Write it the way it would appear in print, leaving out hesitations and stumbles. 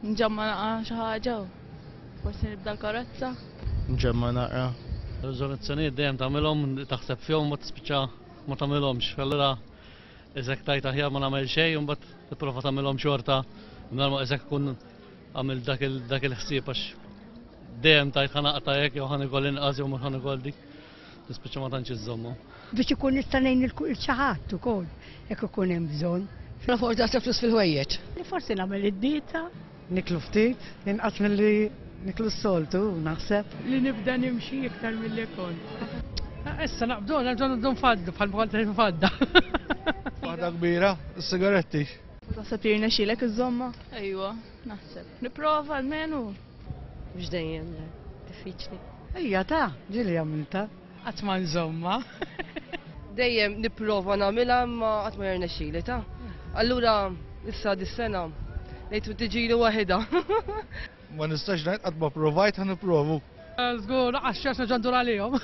Nġamma naqa xi ħaġa u forsi nibda l-karozza. Nġemma naqra. Riżoluzzjonijiet dejjem tagħmilhom taħseb fihom ma tispiċċa ma tagħmilhomx. Allura eżek tajt aħjar ma nagħmel xejn u mbagħad tipprova tagħmilhom xorta mingħajr eżek kun għamil dak il-ħsieb għax dejjem tajt ħanaqta hekk jew ħanigol inqas jew mhux ħanigol dik. Tispiċċa ma tantx iżommhom. Biex ikun nista' ngħin il-xi ħadd ukoll jekk ikun hemm bżonn. Forsi taħseb flus fil-ħwejjeġ. Li forsi nagħmel id-dieta. Niklu ftit, inqas milli niklu s-soltu, naħseb. Li nibda nimxi iktar milli kont. Issa naqbdu, nabdu nfaddu, bħal bħal nfadda. Waħda kbira, s-sigaretti. Taħseb li jirnexxielek iż-żomma? Ejwa, naħseb. Nipprova almenu. Mhux dejjem, diffiċli. Ejja ta' ġili għamilta. Qatt ma nżomma. Dejjem nipprova nagħmilha ma qatt ma jirnexxieli ta'. Allura issa dis-sena ngħid tiġilu waħedha. Ma nistax ngħid qatt ma provajt ħanipprovu. Żgur, għax ġandur għalihom.